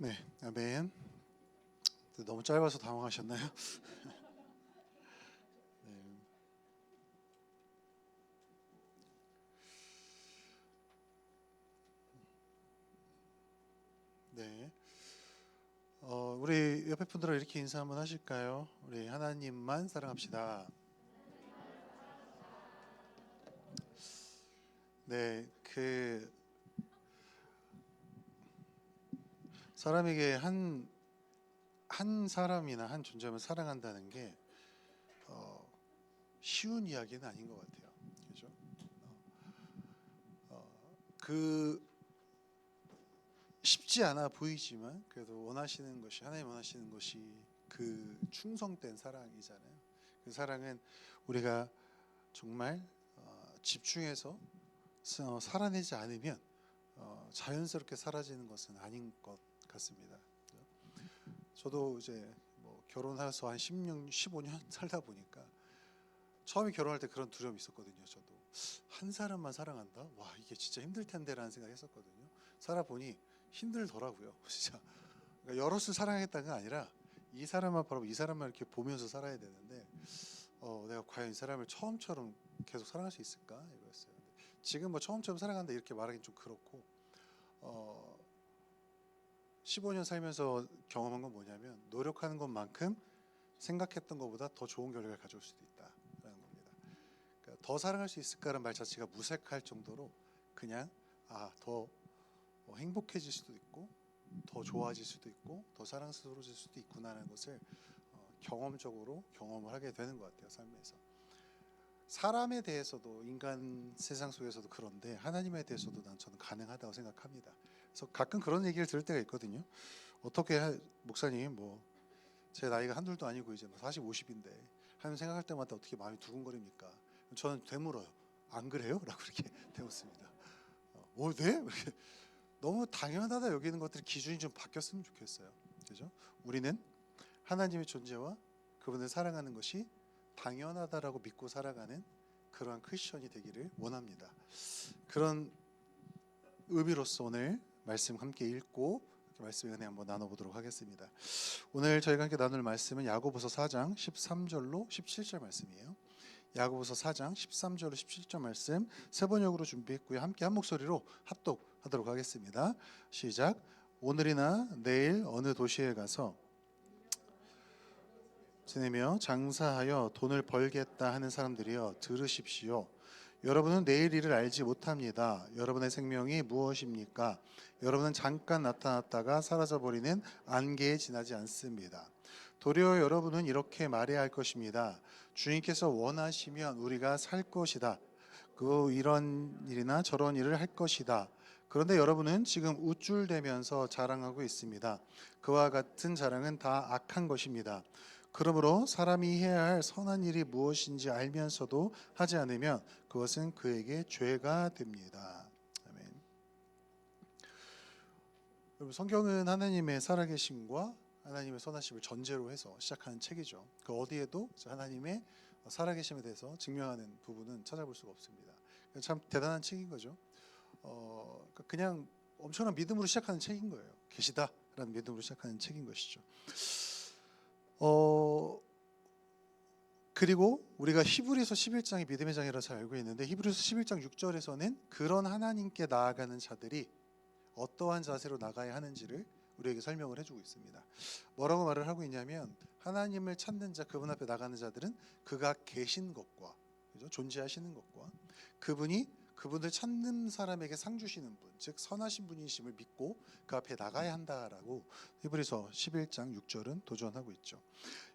네, 아멘. 너무 짧아서 당황하셨나요? 네. 네. 우리 옆에 분들랑 이렇게 인사 한번 하실까요? 우리 하나님만 사랑합시다. 네, 사람에게 한 사람이나 한 존재만 사랑한다는 게 어, 쉬운 이야기는 아닌 것 같아요. 그죠? 그 쉽지 않아 보이지만 그래도 하나님 원하시는 것이 그 충성된 사랑이잖아요. 그 사랑은 우리가 정말 집중해서 살아내지 않으면 자연스럽게 사라지는 것은 아닌 것 같습니다. 저도 이제 뭐 결혼해서 한 10년, 15년 살다 보니까 처음에 결혼할 때 그런 두려움이 있었거든요. 저도 한 사람만 사랑한다? 와, 이게 진짜 힘들 텐데라는 생각했었거든요. 살아보니 힘들더라고요. 진짜 그러니까 여럿을 사랑하겠다는 게 아니라 이 사람만 바로 이 사람만 이렇게 보면서 살아야 되는데 내가 과연 이 사람을 처음처럼 계속 사랑할 수 있을까 이거였어요. 지금 뭐 처음처럼 사랑한다 이렇게 말하기는 좀 그렇고 어, 15년 살면서 경험한 건 뭐냐면 노력하는 것만큼 생각했던 것보다 더 좋은 결과를 가져올 수도 있다라는 겁니다. 그러니까 더 사랑할 수 있을까라는 말 자체가 무색할 정도로 그냥 더 행복해질 수도 있고 더 좋아질 수도 있고 더 사랑스러워질 수도 있구나라는 것을 경험적으로 경험을 하게 되는 것 같아요. 삶에서. 사람에 대해서도 인간 세상 속에서도 그런데 하나님에 대해서도 저는 가능하다고 생각합니다. 그래서 가끔 그런 얘기를 들을 때가 있거든요. 목사님 뭐 제 나이가 한둘도 아니고 이제 40, 50인데 하는 생각할 때마다 어떻게 마음이 두근거립니까? 저는 되물어요. 안 그래요? 라고 이렇게 되묻습니다. 네? 이렇게 너무 당연하다 여기는 것들이 기준이 좀 바뀌었으면 좋겠어요. 그죠? 우리는 하나님의 존재와 그분을 사랑하는 것이 당연하다라고 믿고 살아가는 그러한 크리스천이 되기를 원합니다. 그런 의미로서 오늘 말씀 함께 읽고 말씀의 은혜 한번 나눠보도록 하겠습니다. 오늘 저희가 함께 나눌 말씀은 야고보서 4장 13절로 17절 말씀이에요. 야고보서 4장 13절로 17절 말씀 세 번역으로 준비했고요. 함께 한 목소리로 합독하도록 하겠습니다. 시작. 오늘이나 내일 어느 도시에 가서 지내며 장사하여 돈을 벌겠다 하는 사람들이여 들으십시오. 여러분은 내일 일을 알지 못합니다. 여러분의 생명이 무엇입니까? 여러분은 잠깐 나타났다가 사라져버리는 안개에 지나지 않습니다. 도리어 여러분은 이렇게 말해야 할 것입니다. 주님께서 원하시면 우리가 살 것이다. 이런 일이나 저런 일을 할 것이다. 그런데 여러분은 지금 우쭐대면서 자랑하고 있습니다. 그와 같은 자랑은 다 악한 것입니다. 그러므로 사람이 해야 할 선한 일이 무엇인지 알면서도 하지 않으면 그것은 그에게 죄가 됩니다. 아멘. 여러분, 성경은 하나님의 살아계심과 하나님의 선하심을 전제로 해서 시작하는 책이죠. 그 어디에도 하나님의 살아계심에 대해서 증명하는 부분은 찾아볼 수가 없습니다. 참 대단한 책인 거죠. 그냥 엄청난 믿음으로 시작하는 책인 거예요. 계시다라는 믿음으로 시작하는 책인 것이죠. 그리고 우리가 히브리서 11장이 믿음의 장이라 잘 알고 있는데 히브리서 11장 6절에서는 그런 하나님께 나아가는 자들이 어떠한 자세로 나가야 하는지를 우리에게 설명을 해주고 있습니다. 뭐라고 말을 하고 있냐면 하나님을 찾는 자, 그분 앞에 나가는 자들은 그가 계신 것과 그죠? 존재하시는 것과 그분을 찾는 사람에게 상 주시는 분, 즉 선하신 분이심을 믿고 그 앞에 나가야 한다라고 히브리서 11장 6절은 도전하고 있죠.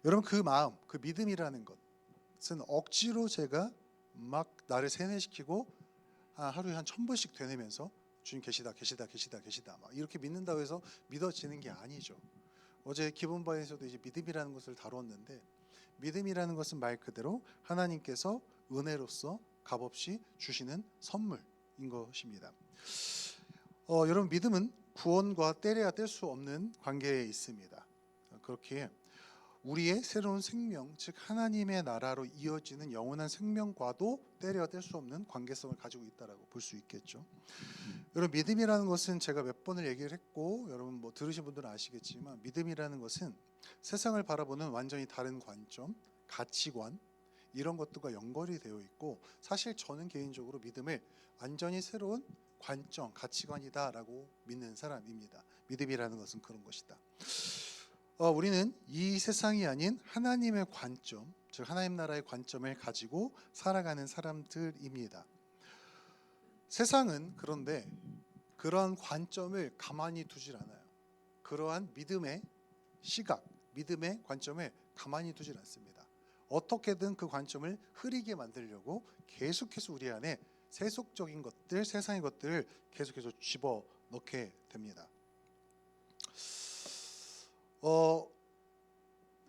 여러분 그 마음, 그 믿음이라는 것은 억지로 제가 막 나를 세뇌시키고 하루에 한 1000번씩 되뇌면서 주님 계시다 막 이렇게 믿는다고 해서 믿어지는 게 아니죠. 어제 기본바에서도 이제 믿음이라는 것을 다뤘는데 믿음이라는 것은 말 그대로 하나님께서 은혜로서 값없이 주시는 선물인 것입니다. 여러분 믿음은 구원과 떼려야 뗄 수 없는 관계에 있습니다. 그렇기에 우리의 새로운 생명, 즉 하나님의 나라로 이어지는 영원한 생명과도 때려 뗄 수 없는 관계성을 가지고 있다라고 볼 수 있겠죠. 여러분, 믿음이라는 것은 제가 몇 번을 얘기를 했고 여러분 뭐 들으신 분들은 아시겠지만, 믿음이라는 것은 세상을 바라보는 완전히 다른 관점, 가치관, 이런 것들과 연결이 되어 있고, 사실 저는 개인적으로 믿음을 완전히 새로운 관점, 가치관이다라고 믿는 사람입니다. 믿음이라는 것은 그런 것이다. 우리는 이 세상이 아닌 하나님의 관점, 즉 하나님 나라의 관점을 가지고 살아가는 사람들입니다. 세상은 그런데 그러한 관점을 가만히 두질 않아요. 그러한 믿음의 시각, 믿음의 관점을 가만히 두질 않습니다. 어떻게든 그 관점을 흐리게 만들려고 계속해서 우리 안에 세속적인 것들, 세상의 것들을 계속해서 집어넣게 됩니다.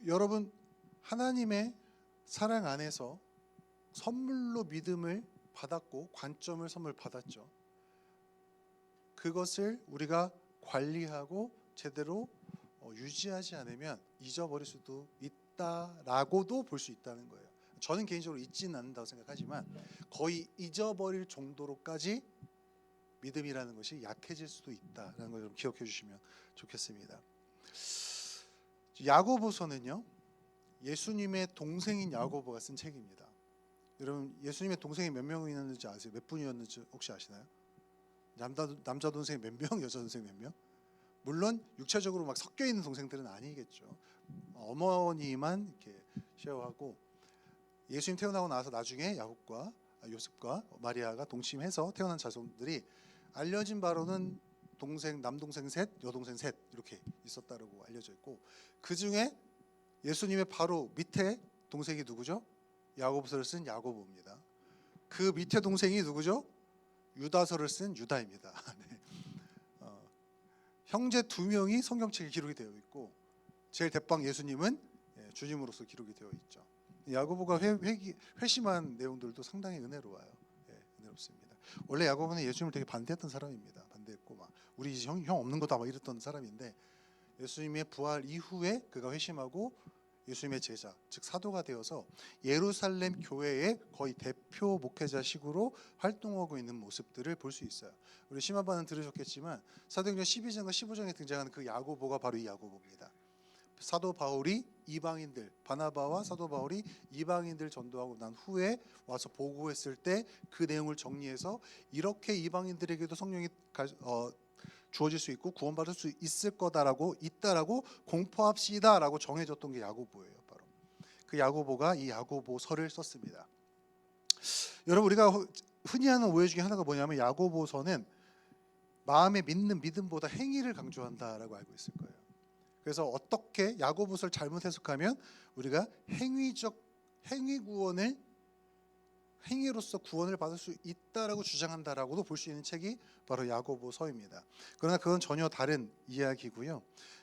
여러분, 하나님의 사랑 안에서 선물로 믿음을 받았고 관점을 선물 받았죠. 그것을 우리가 관리하고 제대로 유지하지 않으면 잊어버릴 수도 있다라고도 볼 수 있다는 거예요. 저는 개인적으로 잊지는 않는다고 생각하지만 거의 잊어버릴 정도로까지 믿음이라는 것이 약해질 수도 있다라는 걸 좀 기억해 주시면 좋겠습니다. 야고보서는요, 예수님의 동생인 야고보가 쓴 책입니다. 여러분, 예수님의 동생이 몇 명이었는지 아세요? 몇 분이었는지 혹시 아시나요? 남자 동생이 몇 명, 여자 동생이 몇 명? 물론 육체적으로 막 섞여 있는 동생들은 아니겠죠. 어머니만 이렇게 쉐어하고, 예수님 태어나고 나서 나중에 야곱과 요셉과 마리아가 동침해서 태어난 자손들이 알려진 바로는 남동생 셋, 여동생 셋 이렇게 있었다고 알려져 있고, 그 중에 예수님의 바로 밑에 동생이 누구죠? 야고보서를 쓴 야고보입니다. 그 밑에 동생이 누구죠? 유다서를 쓴 유다입니다. 네. 형제 두 명이 성경책에 기록이 되어 있고, 제일 대빵 예수님은 주님으로서 기록이 되어 있죠. 야고보가 회심한 내용들도 상당히 은혜로워요. 은혜롭습니다. 원래 야고보는 예수님을 되게 반대했던 사람입니다. 반대했고 막 우리 형 없는 거다 막 이랬던 사람인데, 예수님의 부활 이후에 그가 회심하고 예수님의 제자, 즉 사도가 되어서 예루살렘 교회의 거의 대표 목회자식으로 활동하고 있는 모습들을 볼 수 있어요. 우리 심화반은 들으셨겠지만 사도행전 12장과 15장에 등장하는 그 야고보가 바로 이 야고보입니다. 사도 바울이 이방인들, 바나바와 사도 바울이 이방인들 전도하고 난 후에 와서 보고했을 때 그 내용을 정리해서 이렇게 이방인들에게도 성령이 주어질 수 있고 구원받을 수 있을 거다라고 있다라고 공포합시다라고 정해졌던 게 야고보예요. 바로 그 야고보가 이 야고보서를 썼습니다. 여러분, 우리가 흔히 하는 오해 중에 하나가 뭐냐면 야고보서는 마음에 믿는 믿음보다 행위를 강조한다라고 알고 있을 거예요. 그래서 어떻게 야고보서를 잘못 해석하면 우리가 행위로서 구원을 받을 수 있다라고 주장한다라고도 볼 수 있는 책이 바로 야고보서입니다. 그러나 그건 전혀 다른 이야기고요.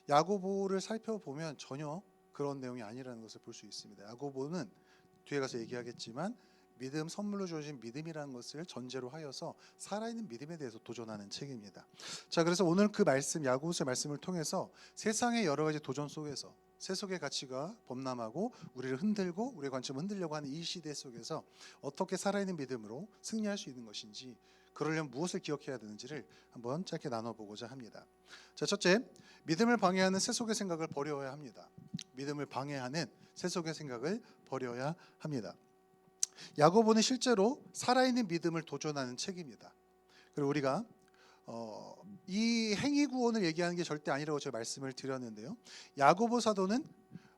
야고보를 살펴보면 전혀 그런 내용이 아니라는 것을 볼 수 있습니다. 야고보는 뒤에 가서 얘기하겠지만 믿음, 선물로 주어진 믿음이라는 것을 전제로 하여서 살아있는 믿음에 대해서 도전하는 책입니다. 자, 그래서 오늘 그 말씀, 야고보서의 말씀을 통해서 세상의 여러 가지 도전 속에서 세속의 가치가 범람하고 우리를 흔들고 우리의 관점을 흔들려고 하는 이 시대 속에서 어떻게 살아있는 믿음으로 승리할 수 있는 것인지, 그러려면 무엇을 기억해야 되는지를 한번 짧게 나눠보고자 합니다. 자, 첫째, 믿음을 방해하는 세속의 생각을 버려야 합니다. 믿음을 방해하는 세속의 생각을 버려야 합니다. 야고보는 실제로 살아있는 믿음을 도전하는 책입니다. 그리고 우리가 이 행위 구원을 얘기하는 게 절대 아니라고 제가 말씀을 드렸는데요. 야고보 사도는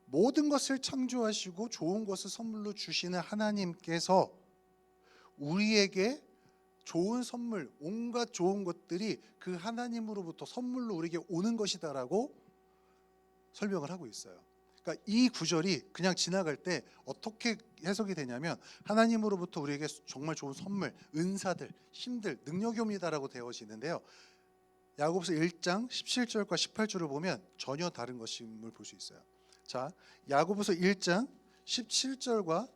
모든 것을 창조하시고 좋은 것을 선물로 주시는 하나님께서 우리에게 좋은 선물, 온갖 좋은 것들이 그 하나님으로부터 선물로 우리에게 오는 것이다라고 설명을 하고 있어요. 그러니까 이 구절이 그냥 지나갈 때 어떻게 해석이 되냐면 하나님으로부터 우리에게 정말 좋은 선물, 은사들, 힘들, 능력이 옵니다라고 되어지는데요. 야고보서 1장 17절과 18절을 보면 전혀 다른 것임을 볼 수 있어요. 자, 야고보서 1장 17절과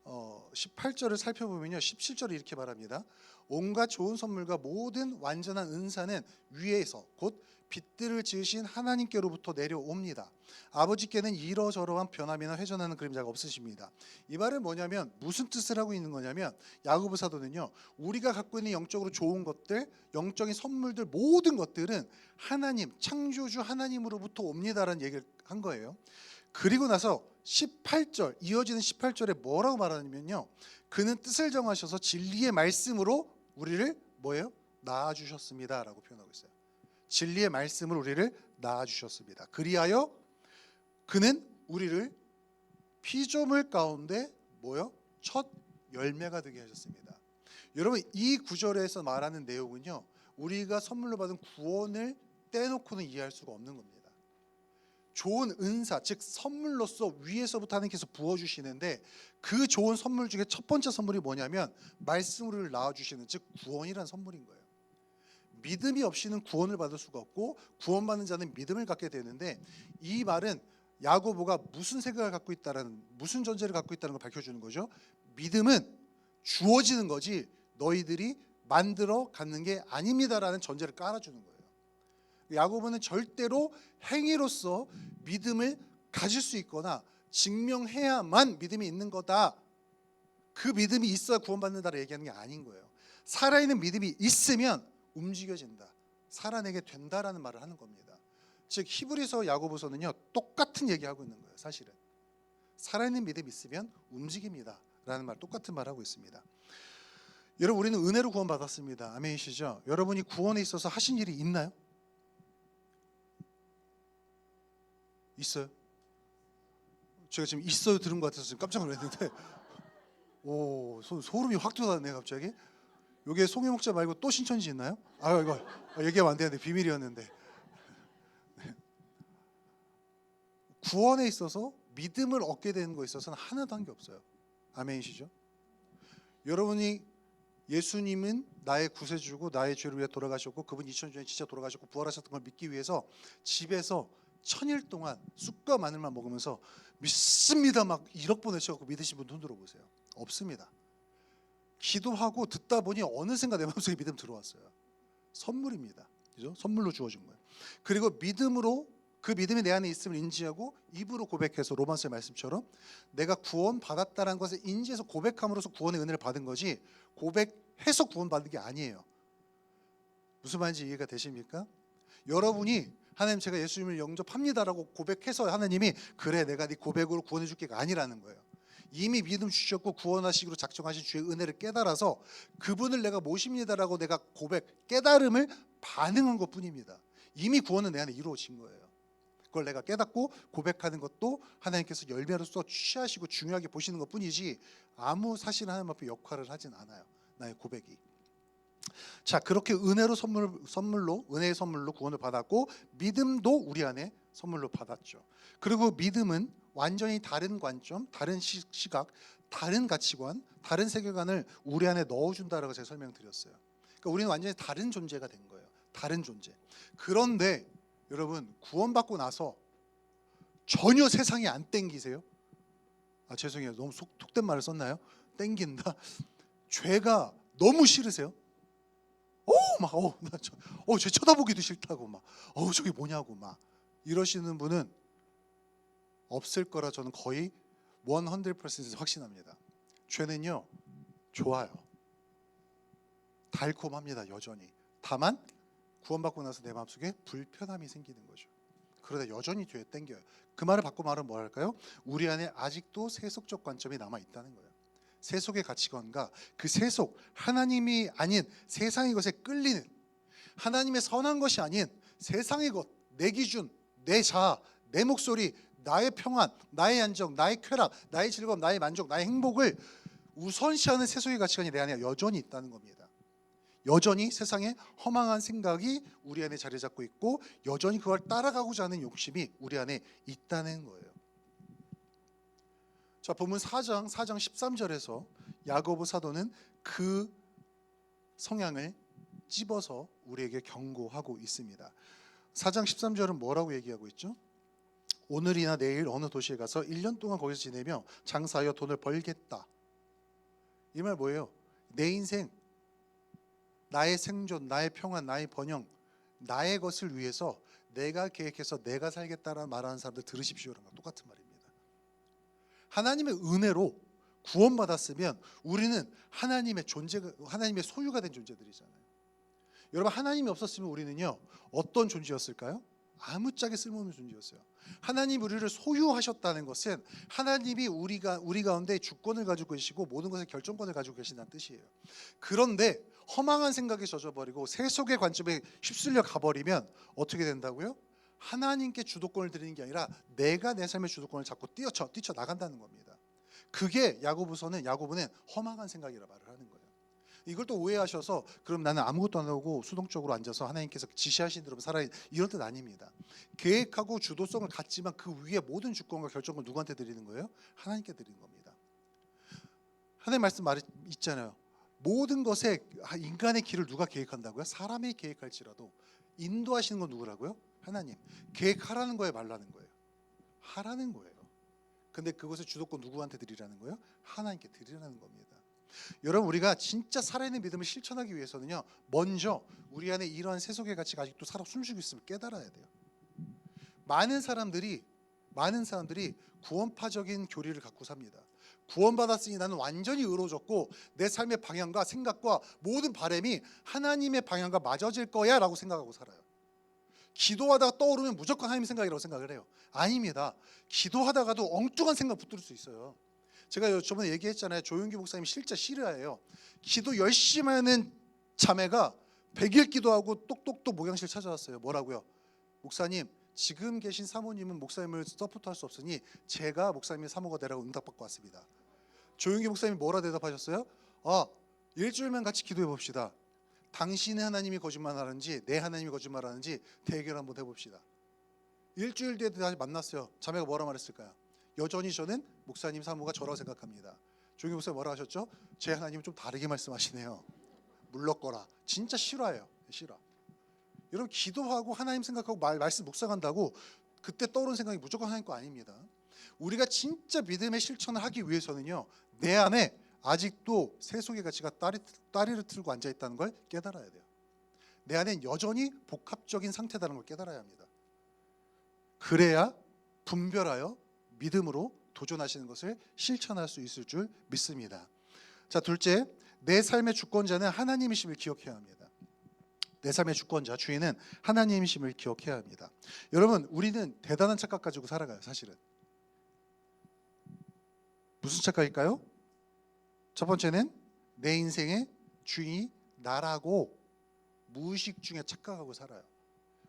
18절을 살펴보면요, 17절이 이렇게 말합니다. 온갖 좋은 선물과 모든 완전한 은사는 위에서 곧 빛들을 지으신 하나님께로부터 내려옵니다. 아버지께는 이러저러한 변함이나 회전하는 그림자가 없으십니다. 이 말은 뭐냐면 무슨 뜻을 하고 있는 거냐면 야고보 사도는요, 우리가 갖고 있는 영적으로 좋은 것들, 영적인 선물들, 모든 것들은 하나님, 창조주 하나님으로부터 옵니다라는 얘기를 한 거예요. 그리고 나서 18절, 이어지는 18절에 뭐라고 말하냐면요, 그는 뜻을 정하셔서 진리의 말씀으로 우리를 뭐예요? 낳아주셨습니다 라고 표현하고 있어요. 진리의 말씀을 우리를 낳아주셨습니다. 그리하여 그는 우리를 피조물 가운데 뭐요? 첫 열매가 되게 하셨습니다. 여러분, 이 구절에서 말하는 내용은요, 우리가 선물로 받은 구원을 떼놓고는 이해할 수가 없는 겁니다. 좋은 은사, 즉 선물로서 위에서부터 하나님께서 부어주시는데, 그 좋은 선물 중에 첫 번째 선물이 뭐냐면 말씀을 낳아주시는, 즉 구원이라는 선물인 거예요. 믿음이 없이는 구원을 받을 수가 없고, 구원받는 자는 믿음을 갖게 되는데, 이 말은 야고보가 무슨 생각을 갖고 있다라는, 무슨 전제를 갖고 있다는 걸 밝혀주는 거죠. 믿음은 주어지는 거지 너희들이 만들어 갖는 게 아닙니다라는 전제를 깔아주는 거예요. 야고보는 절대로 행위로서 믿음을 가질 수 있거나 증명해야만 믿음이 있는 거다, 그 믿음이 있어야 구원받는다라고 얘기하는 게 아닌 거예요. 살아있는 믿음이 있으면 움직여진다, 살아내게 된다라는 말을 하는 겁니다. 즉 히브리서 야고보서는요, 똑같은 얘기하고 있는 거예요. 사실은 살아있는 믿음이 있으면 움직입니다 라는 말, 똑같은 말 하고 있습니다. 여러분, 우리는 은혜로 구원받았습니다. 아멘이시죠? 여러분이 구원에 있어서 하신 일이 있나요? 있어요? 제가 지금 있어요 들은 것 같아서 지금 깜짝 놀랐는데, 오, 소름이 확 돋았네 갑자기. 여기에 송혜 목자 말고 또 신천지 있나요? 아, 이거 얘기하면 안 되는데, 비밀이었는데. 구원에 있어서 믿음을 얻게 되는 거에 있어서는 하나도 한 게 없어요. 아멘이시죠? 여러분이 예수님은 나의 구세주고 나의 죄를 위해 돌아가셨고, 그분 2000년 전에 진짜 돌아가셨고 부활하셨던 걸 믿기 위해서 집에서 1000일 동안 쑥과 마늘만 먹으면서 믿습니다 막 1억 번 외쳐갖고 믿으신 분 손 들어보세요. 없습니다. 기도하고 듣다 보니 어느샌가 내 마음속에 믿음 들어왔어요. 선물입니다. 그죠? 선물로 주어진 거예요. 그리고 믿음으로, 그 믿음이 내 안에 있음을 인지하고 입으로 고백해서, 로마서의 말씀처럼 내가 구원 받았다는 것을 인지해서 고백함으로써 구원의 은혜를 받은 거지, 고백해서 구원 받는 게 아니에요. 무슨 말인지 이해가 되십니까? 여러분이 하나님 제가 예수님을 영접합니다라고 고백해서 하나님이 그래 내가 네 고백으로 구원해 줄게가 아니라는 거예요. 이미 믿음 주셨고 구원하시기로 작정하신 주의 은혜를 깨달아서 그분을 내가 모십니다라고 내가 고백, 깨달음을 반응한 것뿐입니다. 이미 구원은 내 안에 이루어진 거예요. 그걸 내가 깨닫고 고백하는 것도 하나님께서 열매로서 취하시고 중요하게 보시는 것뿐이지, 아무 사실 하나님 앞에 역할을 하진 않아요, 나의 고백이. 자, 그렇게 은혜로 선물로, 은혜의 선물로 구원을 받았고, 믿음도 우리 안에 선물로 받았죠. 그리고 믿음은 완전히 다른 관점, 다른 시각, 다른 가치관, 다른 세계관을 우리 안에 넣어준다라고 제가 설명드렸어요. 그러니까 우리는 완전히 다른 존재가 된 거예요. 다른 존재. 그런데 여러분, 구원받고 나서 전혀 세상이 안 땡기세요? 아, 죄송해요, 너무 속된 말을 썼나요? 땡긴다. 죄가 너무 싫으세요? 쟤 쳐다보기도 싫다고 막, 저게 뭐냐고 막 이러시는 분은 없을 거라 저는 거의 100% 확신합니다. 죄는요, 좋아요. 달콤합니다, 여전히. 다만 구원받고 나서 내 마음속에 불편함이 생기는 거죠. 그러다 여전히 뒤에 땡겨요. 그 말을 바꿔 말하면 뭐 할까요? 우리 안에 아직도 세속적 관점이 남아 있다는 거예요. 세속의 가치관과 그 세속, 하나님이 아닌 세상의 것에 끌리는, 하나님의 선한 것이 아닌 세상의 것, 내 기준, 내 자아, 내 목소리, 나의 평안, 나의 안정, 나의 쾌락, 나의 즐거움, 나의 만족, 나의 행복을 우선시하는 세속의 가치관이 내 안에 여전히 있다는 겁니다. 여전히 세상에 허망한 생각이 우리 안에 자리 잡고 있고, 여전히 그걸 따라가고자 하는 욕심이 우리 안에 있다는 거예요. 자, 본문 4장 13절에서 야고보 사도는 그 성향을 찝어서 우리에게 경고하고 있습니다. 4장 13절은 뭐라고 얘기하고 있죠? 오늘이나 내일 어느 도시에 가서 1년 동안 거기서 지내며 장사하여 돈을 벌겠다. 이 말 뭐예요? 내 인생, 나의 생존, 나의 평안, 나의 번영, 나의 것을 위해서 내가 계획해서 내가 살겠다라는 말하는 사람들 들으십시오라는 거 똑같은 말입니다. 하나님의 은혜로 구원받았으면 우리는 하나님의 존재가, 하나님의 소유가 된 존재들이잖아요. 여러분, 하나님이 없었으면 우리는요 어떤 존재였을까요? 아무짝에 쓸모없는 존재였어요. 하나님 우리를 소유하셨다는 것은 하나님이 우리 가운데 주권을 가지고 계시고 모든 것의 결정권을 가지고 계신다는 뜻이에요. 그런데 허망한 생각에 젖어버리고 세속의 관점에 휩쓸려 가버리면 어떻게 된다고요? 하나님께 주도권을 드리는 게 아니라 내가 내 삶의 주도권을 잡고 뛰쳐나간다는 겁니다. 그게 야고보는 허망한 생각이라 말을 하는 거예요. 이걸 또 오해하셔서 그럼 나는 아무것도 안 하고 수동적으로 앉아서 하나님께서 지시하신 대로 살아야, 이런 뜻 아닙니다. 계획하고 주도성을 갖지만 그 위에 모든 주권과 결정을 누구한테 드리는 거예요? 하나님께 드리는 겁니다. 하나님 말씀 있잖아요. 모든 것에 인간의 길을 누가 계획한다고요? 사람이 계획할지라도 인도하시는 건 누구라고요? 하나님. 계획하라는 거예요, 말라는 거예요? 하라는 거예요. 근데 그것의 주도권 누구한테 드리라는 거예요? 하나님께 드리라는 겁니다. 여러분, 우리가 진짜 살아있는 믿음을 실천하기 위해서는요 먼저 우리 안에 이러한 세속의 가치가 아직도 살아 숨쉬고 있음을 깨달아야 돼요. 많은 사람들이 구원파적인 교리를 갖고 삽니다. 구원받았으니 나는 완전히 의로워졌고 내 삶의 방향과 생각과 모든 바람이 하나님의 방향과 맞아질 거야 라고 생각하고 살아요. 기도하다가 떠오르면 무조건 하나님 생각이라고 생각을 해요. 아닙니다. 기도하다가도 엉뚱한 생각 붙들 수 있어요. 제가 저번에 얘기했잖아요. 조용기 목사님 실제 실화예요. 기도 열심히 하는 자매가 100일 기도하고 똑똑똑 목양실 찾아왔어요. 뭐라고요? 목사님, 지금 계신 사모님은 목사님을 서포트할 수 없으니 제가 목사님의 사모가 되라고 응답받고 왔습니다. 조용기 목사님이 뭐라 대답하셨어요? 일주일만 같이 기도해 봅시다. 당신의 하나님이 거짓말하는지 내 하나님이 거짓말하는지 대결 한번 해봅시다. 일주일 뒤에 다시 만났어요. 자매가 뭐라 말했을까요? 여전히 저는 목사님 사모가 저라고 생각합니다. 조용기 목사님 뭐라 하셨죠? 제 하나님은 좀 다르게 말씀하시네요. 물렀거라. 진짜 실화예요. 실화. 여러분, 기도하고 하나님 생각하고 말씀 묵상한다고 그때 떠오르는 생각이 무조건 하나님 거 아닙니다. 우리가 진짜 믿음의 실천을 하기 위해서는요 내 안에 아직도 세속의 가치가 다리를 틀고 앉아있다는 걸 깨달아야 돼요. 내 안엔 여전히 복합적인 상태라는 걸 깨달아야 합니다. 그래야 분별하여 믿음으로 도전하시는 것을 실천할 수 있을 줄 믿습니다. 자, 둘째, 내 삶의 주권자는 하나님이심을 기억해야 합니다. 내 삶의 주권자, 주인은 하나님이심을 기억해야 합니다. 여러분, 우리는 대단한 착각 가지고 살아가요. 사실은 무슨 착각일까요? 첫 번째는 내 인생의 주인이 나라고 무의식 중에 착각하고 살아요.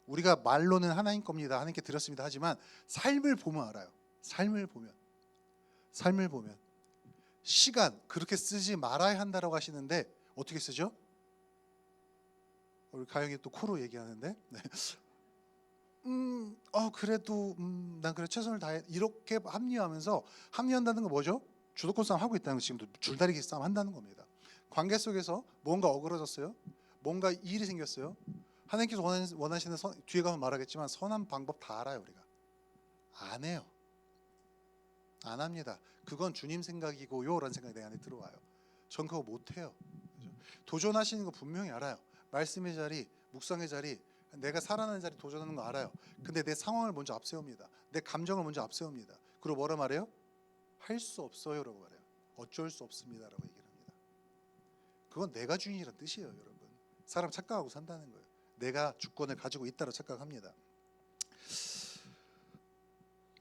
우리가 말로는 하나님 겁니다, 하나님께 드렸습니다 하지만 삶을 보면 알아요. 삶을 보면 시간 그렇게 쓰지 말아야 한다라고 하시는데 어떻게 쓰죠? 우리 가영이 또 코로 얘기하는데 네. 그래도 난 그래 최선을 다해 이렇게 합리화한다는 건 뭐죠? 주도권 싸움 하고 있다는 거, 지금도 줄다리기 싸움 한다는 겁니다. 관계 속에서 뭔가 어그러졌어요. 뭔가 일이 생겼어요. 하나님께서 원하시는 뒤에 가면 말하겠지만 선한 방법 다 알아요. 우리가 안 해요. 안 합니다. 그건 주님 생각이고요 라는 생각이 내 안에 들어와요. 전 그거 못해요. 도전하시는 거 분명히 알아요. 말씀의 자리, 묵상의 자리, 내가 살아나는 자리 도전하는 거 알아요. 근데 내 상황을 먼저 앞세웁니다. 내 감정을 먼저 앞세웁니다. 그리고 뭐라 말해요? 할 수 없어요 라고 말해요. 어쩔 수 없습니다 라고 얘기를 합니다. 그건 내가 주인이란 뜻이에요. 여러분, 사람 착각하고 산다는 거예요. 내가 주권을 가지고 있다고 착각합니다.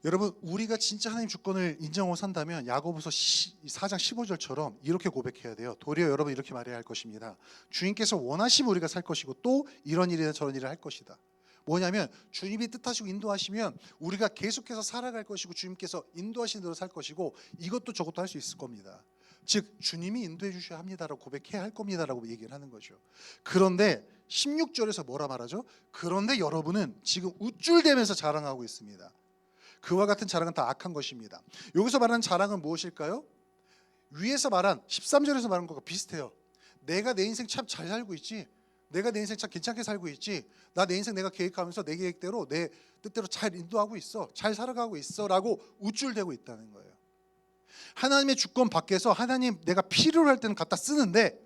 여러분, 우리가 진짜 하나님 주권을 인정하고 산다면 야고보서 4장 15절처럼 이렇게 고백해야 돼요. 도리어 여러분 이렇게 말해야 할 것입니다. 주님께서 원하시면 우리가 살 것이고 또 이런 일이나 저런 일을 할 것이다. 뭐냐면 주님이 뜻하시고 인도하시면 우리가 계속해서 살아갈 것이고 주님께서 인도하신 대로 살 것이고 이것도 저것도 할 수 있을 겁니다. 즉 주님이 인도해 주셔야 합니다라고 고백해야 할 겁니다라고 얘기를 하는 거죠. 그런데 16절에서 뭐라 말하죠? 그런데 여러분은 지금 우쭐대면서 자랑하고 있습니다. 그와 같은 자랑은 다 악한 것입니다. 여기서 말하는 자랑은 무엇일까요? 위에서 말한 13절에서 말한 것과 비슷해요. 내가 내 인생 참 잘 살고 있지. 내가 내 인생 참 괜찮게 살고 있지. 나 내 인생 내가 계획하면서 내 계획대로 내 뜻대로 잘 인도하고 있어. 잘 살아가고 있어 라고 우쭐대고 있다는 거예요. 하나님의 주권 밖에서 하나님 내가 필요로 할 때는 갖다 쓰는데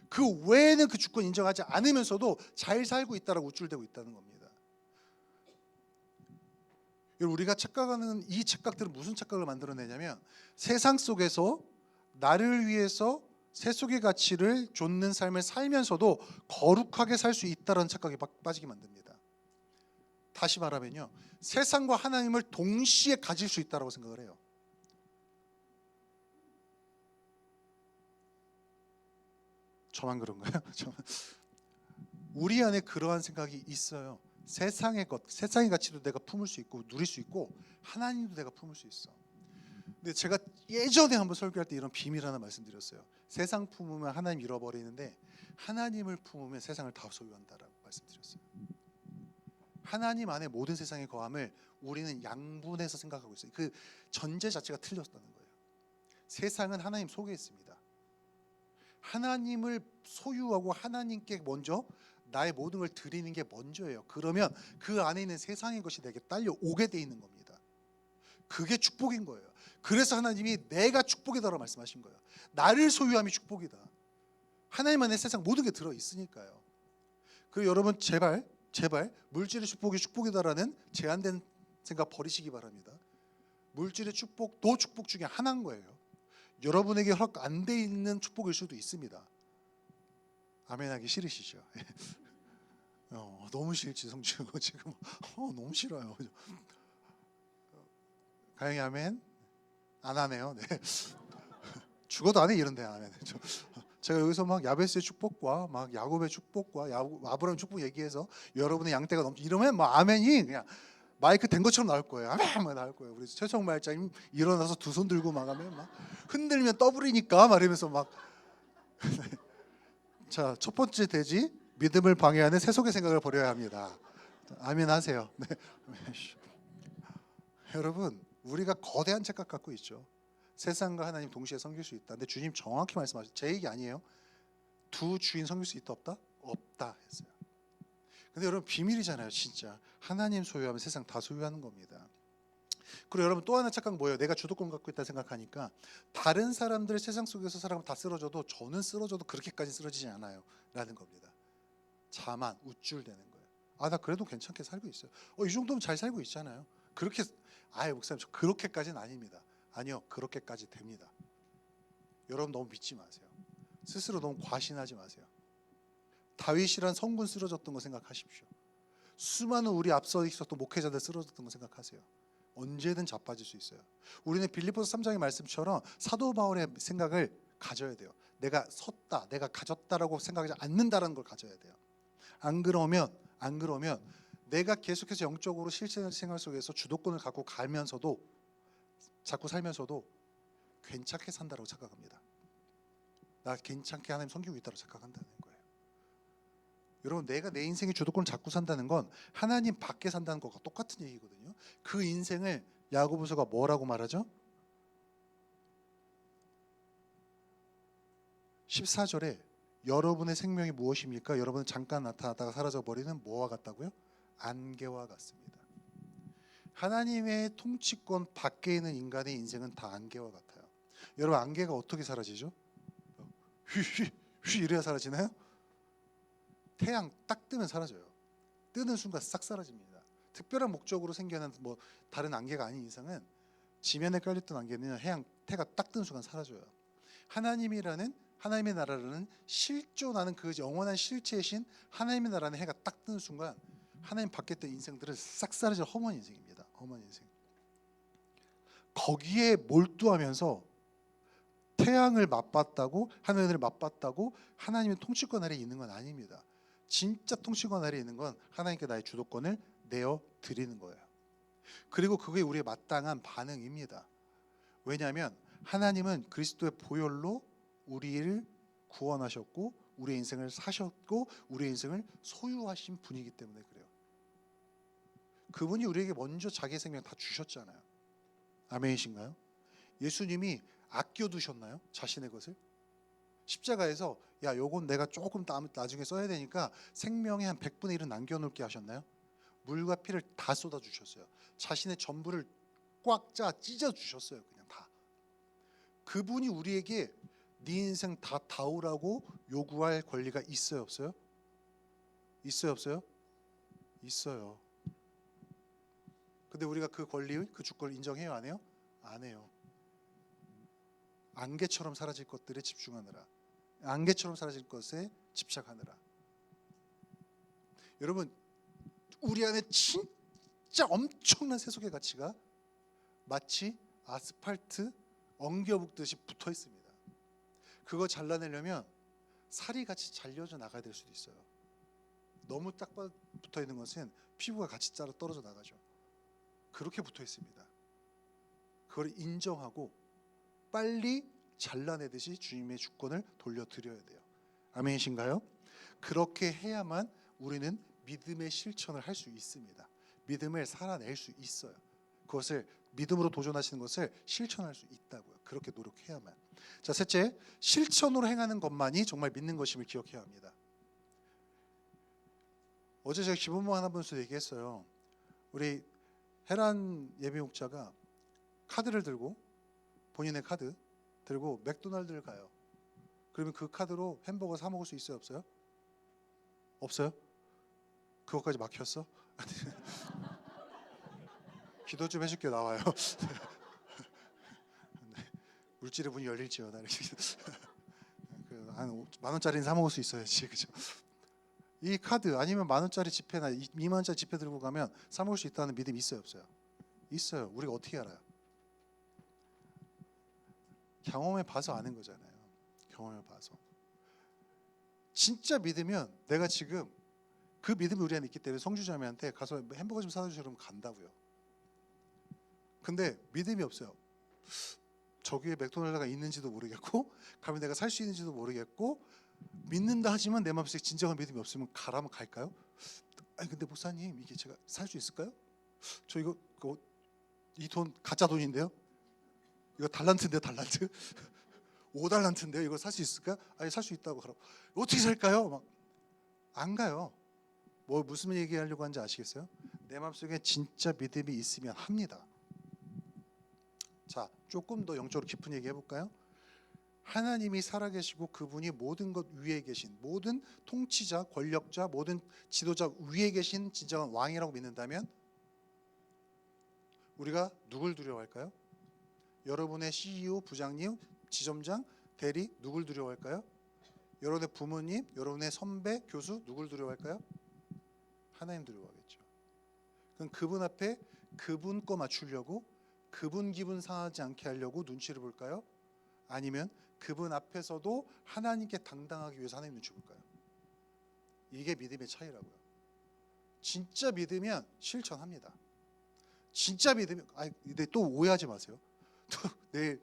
그 외에는 그 주권 인정하지 않으면서도 잘 살고 있다라고 우쭐대고 있다는 겁니다. 우리가 착각하는 이 착각들은 무슨 착각을 만들어내냐면 세상 속에서 나를 위해서 세속의 가치를 좇는 삶을 살면서도 거룩하게 살 수 있다는 착각에 빠지게 만듭니다. 다시 말하면요, 세상과 하나님을 동시에 가질 수 있다고 생각을 해요. 저만 그런가요? 우리 안에 그러한 생각이 있어요. 세상의 것, 세상의 가치도 내가 품을 수 있고 누릴 수 있고 하나님도 내가 품을 수 있어. 근데 제가 예전에 한번 설교할 때 이런 비밀 하나 말씀드렸어요. 세상 품으면 하나님 잃어버리는데 하나님을 품으면 세상을 다 소유한다라고 말씀드렸어요. 하나님 안에 모든 세상의 거함을 우리는 양분해서 생각하고 있어요. 그 전제 자체가 틀렸다는 거예요. 세상은 하나님 속에 있습니다. 하나님을 소유하고 하나님께 먼저 나의 모든 걸 드리는 게 먼저예요. 그러면 그 안에 있는 세상의 것이 내게 딸려오게 돼 있는 겁니다. 그게 축복인 거예요. 그래서 하나님이 내가 축복이다라고 말씀하신 거예요. 나를 소유함이 축복이다. 하나님 안에 세상 모든 게 들어있으니까요. 그리고 여러분 제발 물질의 축복이 축복이다라는 제한된 생각 버리시기 바랍니다. 물질의 축복도 축복 중에 하나인 거예요. 여러분에게 허락 안 돼 있는 축복일 수도 있습니다. 아멘하기 싫으시죠? 너무 싫지 성주고 지금 너무 싫어요. 가영이 아멘 안 하네요. 네. 죽어도 안 해 이런데 안 해. 제가 여기서 막 야베스의 축복과 막 야곱의 축복과 아브라함 축복 얘기해서 여러분의 양떼가 넘치 이러면 막 아멘이 그냥 마이크 된 것처럼 나올 거예요. 아멘 막 나올 거예요. 우리 최성말 목사님 일어나서 두 손 들고 막 하면 막 흔들면 더블이니까 말하면서 막 자, 첫 번째 대지 믿음을 방해하는 세속의 생각을 버려야 합니다. 아멘 하세요. 네. 여러분 우리가 거대한 착각 갖고 있죠. 세상과 하나님 동시에 섬길 수 있다. 근데 주님 정확히 말씀하셨어요. 제 얘기 아니에요. 두 주인 섬길 수 있다 없다? 없다 했어요. 근데 여러분 비밀이잖아요. 진짜 하나님 소유하면 세상 다 소유하는 겁니다. 그리고 여러분 또 하나 착각 뭐예요? 내가 주도권 갖고 있다 생각하니까 다른 사람들 세상 속에서 사람 다 쓰러져도 저는 쓰러져도 그렇게까지 쓰러지지 않아요 라는 겁니다. 자만 우쭐대는 거예요. 아, 나 그래도 괜찮게 살고 있어요. 이 정도면 잘 살고 있잖아요. 그렇게 목사님 저 그렇게까지는 아닙니다. 아니요, 그렇게까지 됩니다. 여러분 너무 믿지 마세요. 스스로 너무 과신하지 마세요. 다윗이란 성군 쓰러졌던 거 생각하십시오. 수많은 우리 앞서 있었던 목회자들 쓰러졌던 거 생각하세요. 언제든 자빠질 수 있어요. 우리는 빌립보서 3장의 말씀처럼 사도 바울의 생각을 가져야 돼요. 내가 섰다, 내가 가졌다라고 생각하지 않는다라는 걸 가져야 돼요. 안 그러면 내가 계속해서 영적으로 실생활 속에서 주도권을 갖고 가면서도 자꾸 살면서도 괜찮게 산다고 착각합니다. 나 괜찮게 하나님 섬기고 있다고 착각한다는 거예요. 여러분 내가 내 인생의 주도권을 잡고 산다는 건 하나님 밖에 산다는 것과 똑같은 얘기거든요. 그 인생을 야고보서가 뭐라고 말하죠? 14절에 여러분의 생명이 무엇입니까? 여러분은 잠깐 나타났다가 사라져버리는 뭐와 같다고요? 안개와 같습니다. 하나님의 통치권 밖에 있는 인간의 인생은 다 안개와 같아요. 여러분 안개가 어떻게 사라지죠? 휘 이래야 사라지나요? 태양 딱 뜨면 사라져요. 뜨는 순간 싹 사라집니다. 특별한 목적으로 생겨난 다른 안개가 아닌 이상은 지면에 깔렸던 안개는 태가 딱 뜨는 순간 사라져요. 하나님의 나라라는 실존하는 그 영원한 실체이신 하나님의 나라는 해가 딱 뜨는 순간 하나님 밖에 있던 인생들은 싹 사라질 험한 인생입니다. 험한 인생. 거기에 몰두하면서 태양을 맛봤다고 하늘을 맛봤다고 하나님의 통치권 아래에 있는 건 아닙니다. 진짜 통치권 아래에 있는 건 하나님께 나의 주도권을 내어 드리는 거예요. 그리고 그게 우리의 마땅한 반응입니다. 왜냐하면 하나님은 그리스도의 보혈로 우리를 구원하셨고 우리의 인생을 사셨고 우리의 인생을 소유하신 분이기 때문에 그래요. 그분이 우리에게 먼저 자기의 생명 다 주셨잖아요. 아멘이신가요? 예수님이 아껴두셨나요? 자신의 것을? 십자가에서 요건 내가 조금 나중에 써야 되니까 생명의 한 100분의 1은 남겨놓을게 하셨나요? 물과 피를 다 쏟아주셨어요. 자신의 전부를 꽉 짜 찢어주셨어요. 그냥 다. 그분이 우리에게 네 인생 다 다우라고 요구할 권리가 있어요, 없어요? 있어요, 없어요? 있어요. 근데 우리가 그 권리, 그 주권을 인정해요, 안 해요? 안 해요. 안개처럼 사라질 것들에 집중하느라, 안개처럼 사라질 것에 집착하느라. 여러분, 우리 안에 진짜 엄청난 세속의 가치가 마치 아스팔트 엉겨붙듯이 붙어 있습니다. 그거 잘라내려면 살이 같이 잘려져 나가야 될 수도 있어요. 너무 딱 붙어 있는 것은 피부가 같이 따라 떨어져 나가죠. 그렇게 붙어 있습니다. 그걸 인정하고 빨리 잘라내듯이 주님의 주권을 돌려드려야 돼요. 아멘이신가요? 그렇게 해야만 우리는 믿음의 실천을 할 수 있습니다. 믿음을 살아낼 수 있어요. 그것을 믿음으로 도전하시는 것을 실천할 수 있다고요. 그렇게 노력해야만. 자, 셋째, 실천으로 행하는 것만이 정말 믿는 것임을 기억해야 합니다. 어제 제가 기본모 하나분수 얘기했어요. 우리 헤란 예비목자가 카드를 들고, 본인의 카드 들고 맥도날드를 가요. 그러면 그 카드로 햄버거 사 먹을 수 있어요, 없어요? 없어요? 그것까지 막혔어? 기도 좀 해줄게요. 나와요. 물질의 문이 열릴지어다. 한 10,000원짜리는 사 먹을 수 있어야지, 그죠? 이 카드 아니면 10,000원짜리 지폐나 20,000원짜리 지폐 들고 가면 사 먹을 수 있다는 믿음이 있어요, 없어요? 있어요. 우리가 어떻게 알아요? 경험해 봐서 아는 거잖아요. 경험해 봐서. 진짜 믿으면 내가 지금 그 믿음이 우리 안에 있기 때문에 성주자매한테 가서 햄버거 좀 사다 주세요 그러면 간다고요. 근데 믿음이 없어요. 저기에 맥도날드가 있는지도 모르겠고 가면 내가 살 수 있는지도 모르겠고 믿는다 하지만 내 마음속에 진정한 믿음이 없으면 가라면 갈까요? 아니 근데 목사님 이게 제가 살 수 있을까요? 저 이거 이 돈 가짜 돈인데요? 이거 달란트인데요, 달란트? 5달란트인데요? 이거 살 수 있을까? 아니 살 수 있다고 하라고. 어떻게 살까요? 막 안 가요. 뭐 무슨 얘기하려고 하는지 아시겠어요? 내 마음속에 진짜 믿음이 있으면 합니다. 자, 조금 더 영적으로 깊은 얘기 해볼까요? 하나님이 살아계시고 그분이 모든 것 위에 계신, 모든 통치자, 권력자, 모든 지도자 위에 계신 진정한 왕이라고 믿는다면 우리가 누굴 두려워할까요? 여러분의 CEO, 부장님, 지점장, 대리 누굴 두려워할까요? 여러분의 부모님, 여러분의 선배, 교수 누굴 두려워할까요? 하나님 두려워하겠죠. 그럼 그분 앞에 그분 거 맞추려고 그분 기분 상하지 않게 하려고 눈치를 볼까요? 아니면 그분 앞에서도 하나님께 당당하기 위해서 하나님 눈치 볼까요? 이게 믿음의 차이라고요. 진짜 믿으면 실천합니다. 진짜 믿으면 근데 또 오해하지 마세요. 또 내일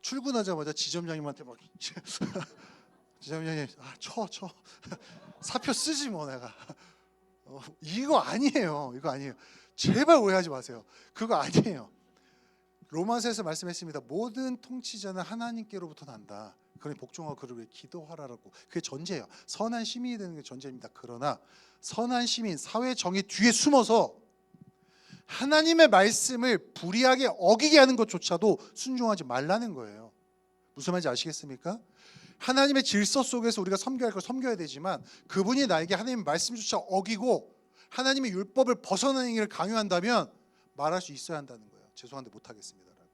출근하자마자 지점장님한테 막 지점장님 쳐 사표 쓰지 뭐 내가 이거 아니에요. 이거 아니에요. 제발 오해하지 마세요. 그거 아니에요. 로마서에서 말씀했습니다. 모든 통치자는 하나님께로부터 난다. 그러니 복종하고 그를 위해 기도하라고. 그게 전제예요. 선한 시민이 되는 게 전제입니다. 그러나 선한 시민, 사회 정의 뒤에 숨어서 하나님의 말씀을 불의하게 어기게 하는 것조차도 순종하지 말라는 거예요. 무슨 말인지 아시겠습니까? 하나님의 질서 속에서 우리가 섬겨야 할 걸 섬겨야 되지만 그분이 나에게 하나님의 말씀조차 어기고 하나님의 율법을 벗어나는 일을 강요한다면 말할 수 있어야 한다는 거예요. 죄송한데 못하겠습니다라고.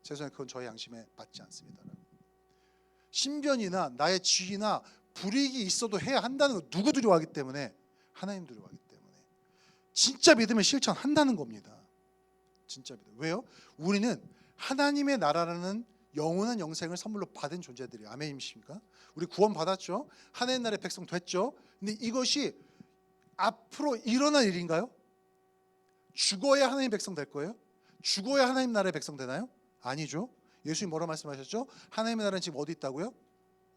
죄송해요. 그건 저의 양심에 맞지 않습니다라고. 신변이나 나의 지위나 불이익이 있어도 해야 한다는 거 누구 두려워하기 때문에? 하나님 두려워하기 때문에. 진짜 믿으면 실천한다는 겁니다. 진짜 믿음. 왜요? 우리는 하나님의 나라라는 영원한 영생을 선물로 받은 존재들이에요. 아멘이십니까? 우리 구원 받았죠. 하나님 나라의 백성 됐죠. 근데 이것이 앞으로 일어날 일인가요? 죽어야 하나님 백성 될 거예요? 죽어야 하나님 나라의 백성 되나요? 아니죠. 예수님 뭐라 말씀하셨죠? 하나님의 나라는 지금 어디 있다고요?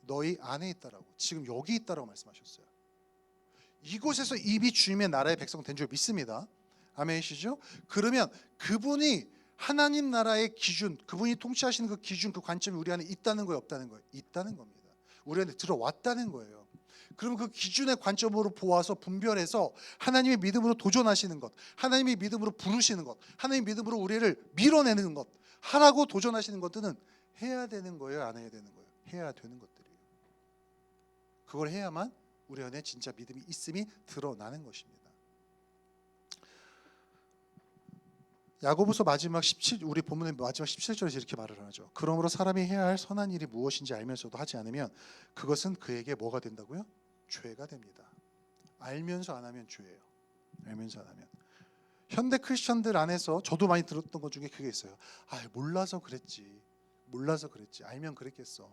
너희 안에 있다라고. 지금 여기 있다라고 말씀하셨어요. 이곳에서 이미 주님의 나라의 백성 된 줄 믿습니다. 아멘이시죠? 그러면 그분이 하나님 나라의 기준, 그분이 통치하시는 그 기준, 그 관점이 우리 안에 있다는 거예요, 없다는 거예요? 있다는 겁니다. 우리 안에 들어왔다는 거예요. 그럼 그 기준의 관점으로 보아서 분별해서 하나님의 믿음으로 도전하시는 것, 하나님의 믿음으로 부르시는 것, 하나님의 믿음으로 우리를 밀어내는 것 하라고 도전하시는 것들은 해야 되는 거예요, 안 해야 되는 거예요? 해야 되는 것들이에요. 그걸 해야만 우리 안에 진짜 믿음이 있음이 드러나는 것입니다. 야고보서 마지막 17 우리 본문의 마지막 17절에서 이렇게 말을 하죠. 그러므로 사람이 해야 할 선한 일이 무엇인지 알면서도 하지 않으면 그것은 그에게 뭐가 된다고요? 죄가 됩니다. 알면서 안 하면 죄예요. 알면서 안 하면. 현대 크리스천들 안에서 저도 많이 들었던 것 중에 그게 있어요. 아, 몰라서 그랬지. 몰라서 그랬지. 알면 그랬겠어.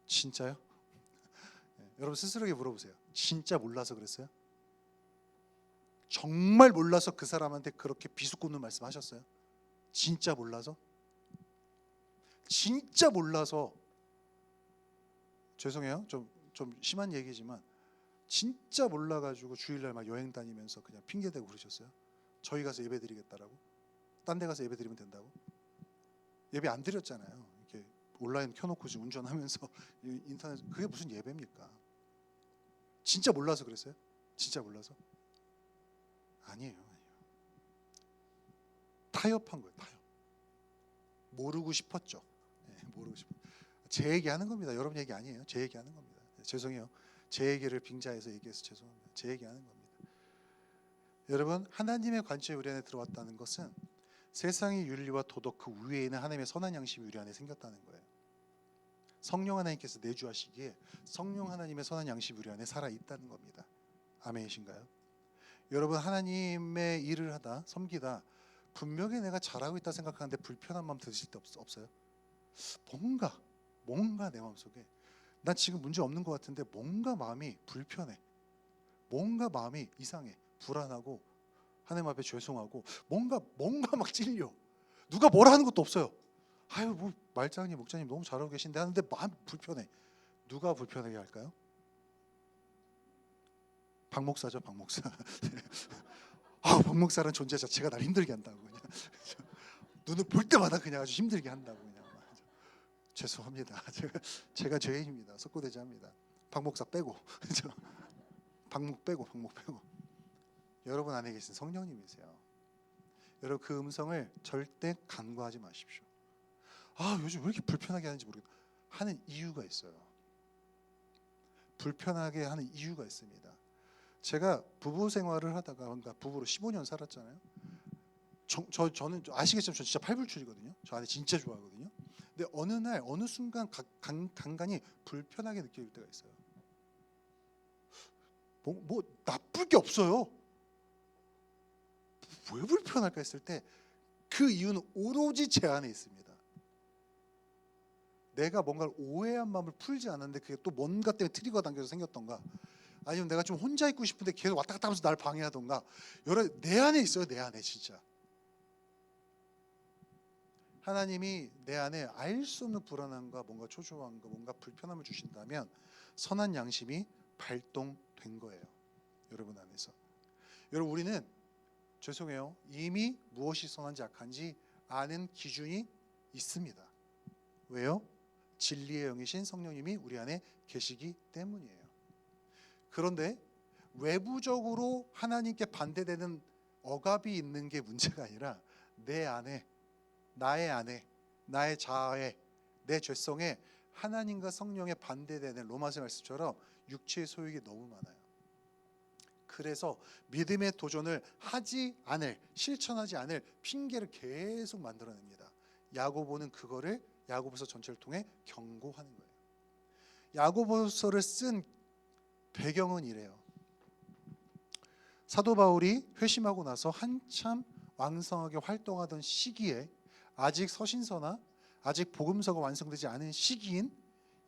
진짜요? 네, 여러분 스스로에게 물어보세요. 진짜 몰라서 그랬어요? 정말 몰라서 그 사람한테 그렇게 비수꽂는 말씀하셨어요? 진짜 몰라서? 진짜 몰라서, 죄송해요. 좀 심한 얘기지만 진짜 몰라가지고 주일날 막 여행 다니면서 그냥 핑계대고 그러셨어요? 저희 가서 예배 드리겠다라고? 딴 데 가서 예배 드리면 된다고? 예배 안 드렸잖아요. 이렇게 온라인 켜놓고 지금 운전하면서 인터넷, 그게 무슨 예배입니까? 진짜 몰라서 그랬어요? 진짜 몰라서? 아니에요. 타협한 거예요. 타협. 모르고 싶었죠. 네, 모르고 싶어. 제 얘기하는 겁니다. 여러분 얘기 아니에요. 제 얘기하는 겁니다. 네, 죄송해요. 제 얘기를 빙자해서 얘기해서 죄송합니다. 제 얘기하는 겁니다. 여러분, 하나님의 관점에 우리 안에 들어왔다는 것은 세상의 윤리와 도덕 그 위에 있는 하나님의 선한 양심이 우리 안에 생겼다는 거예요. 성령 하나님께서 내주하시기에 성령 하나님의 선한 양심이 우리 안에 살아있다는 겁니다. 아멘이신가요? 여러분, 하나님의 일을 하다 섬기다 분명히 내가 잘하고 있다 생각하는데 불편한 마음 드실 때 없어요? 뭔가 내 마음속에 난 지금 문제 없는 것 같은데 뭔가 마음이 불편해. 뭔가 마음이 이상해. 불안하고 하나님 앞에 죄송하고 뭔가 막 찔려. 누가 뭐라 하는 것도 없어요. 아유, 뭐 말장님 목자님 너무 잘하고 계신데 하는데 마음 불편해. 누가 불편하게 할까요? 박 목사죠, 박 목사. 아, 박 목사라는 존재 자체가 날 힘들게 한다고 그냥. 눈을 볼 때마다 그냥 아주 힘들게 한다고 그냥. 죄송합니다. 제가 죄인입니다. 석고대죄합니다. 박 목사 빼고, 박목 빼고. 여러분 안에 계신 성령님이세요. 여러분 그 음성을 절대 간과하지 마십시오. 아, 요즘 왜 이렇게 불편하게 하는지 모르겠다. 하는 이유가 있어요. 불편하게 하는 이유가 있습니다. 제가 부부 생활을 하다가, 그러니까 부부로 15년 살았잖아요. 저는 아시겠지만 저 진짜 팔불출이거든요. 저 아내 진짜 좋아하거든요. 근데 어느 날 어느 순간 간간히 불편하게 느껴질 때가 있어요. 뭐 나쁠 게 없어요. 왜 불편할까 했을 때 그 이유는 오로지 제 안에 있습니다. 내가 뭔가를 오해한 마음을 풀지 않았는데 그게 또 뭔가 때문에 트리거가 당겨서 생겼던가, 아니면 내가 좀 혼자 있고 싶은데 계속 왔다 갔다 하면서 날 방해하던가, 여러 내 안에 있어요. 내 안에 진짜. 하나님이 내 안에 알 수 없는 불안함과 뭔가 초조함과 뭔가 불편함을 주신다면 선한 양심이 발동된 거예요. 여러분 안에서. 여러분, 우리는 죄송해요. 이미 무엇이 선한지 악한지 아는 기준이 있습니다. 왜요? 진리의 영이신 성령님이 우리 안에 계시기 때문이에요. 그런데 외부적으로 하나님께 반대되는 억압이 있는 게 문제가 아니라 내 안에, 나의 안에, 나의 자아에, 내 죄성에 하나님과 성령에 반대되는 로마서 말씀처럼 육체의 소욕이 너무 많아요. 그래서 믿음의 도전을 하지 않을, 실천하지 않을 핑계를 계속 만들어냅니다. 야고보는 그거를 야고보서 전체를 통해 경고하는 거예요. 야고보서를 쓴 배경은 이래요. 사도 바울이 회심하고 나서 한참 왕성하게 활동하던 시기에 아직 서신서나 아직 복음서가 완성되지 않은 시기인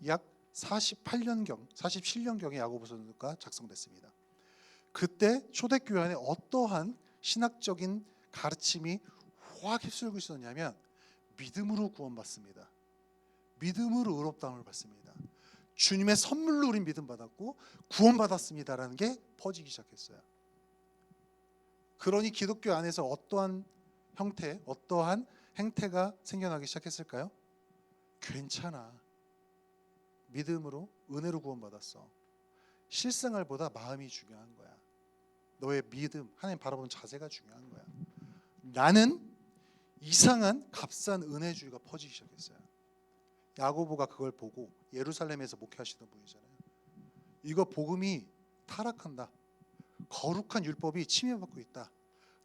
약 47년경에 야고보서가 작성됐습니다. 그때 초대교회 안에 어떠한 신학적인 가르침이 확 휩쓸고 있었냐면 믿음으로 구원받습니다. 믿음으로 의롭다함을 받습니다. 주님의 선물로 우린 믿음 받았고 구원받았습니다라는 게 퍼지기 시작했어요. 그러니 기독교 안에서 어떠한 형태, 어떠한 행태가 생겨나기 시작했을까요? 괜찮아. 믿음으로, 은혜로 구원받았어. 실생활보다 마음이 중요한 거야. 너의 믿음, 하나님 바라보는 자세가 중요한 거야. 나는 이상한 값싼 은혜주의가 퍼지기 시작했어요. 야고보가 그걸 보고 예루살렘에서 목회하시던 분이잖아요. 이거 복음이 타락한다. 거룩한 율법이 침해받고 있다.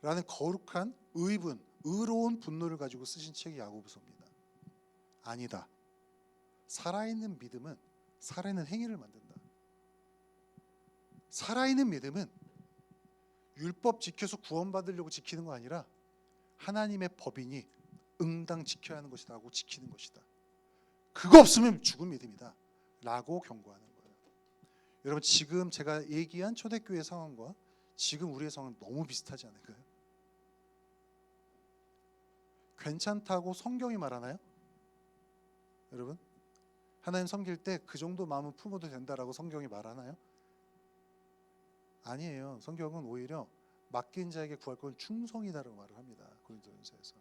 라는 거룩한 의분, 의로운 분노를 가지고 쓰신 책이 야고보서입니다. 아니다. 살아있는 믿음은 살아있는 행위를 만든다. 살아있는 믿음은 율법 지켜서 구원받으려고 지키는 거 아니라 하나님의 법이니 응당 지켜야 하는 것이다 하고 지키는 것이다. 그거 없으면 죽은 믿음이다 라고 경고하는 거예요. 여러분, 지금 제가 얘기한 초대교회 상황과 지금 우리의 상황은 너무 비슷하지 않을까요? 괜찮다고 성경이 말하나요? 여러분, 하나님 섬길 때 그 정도 마음은 품어도 된다라고 성경이 말하나요? 아니에요. 성경은 오히려 맡긴 자에게 구할 건 충성이다라고 말을 합니다. 고린도전서에서.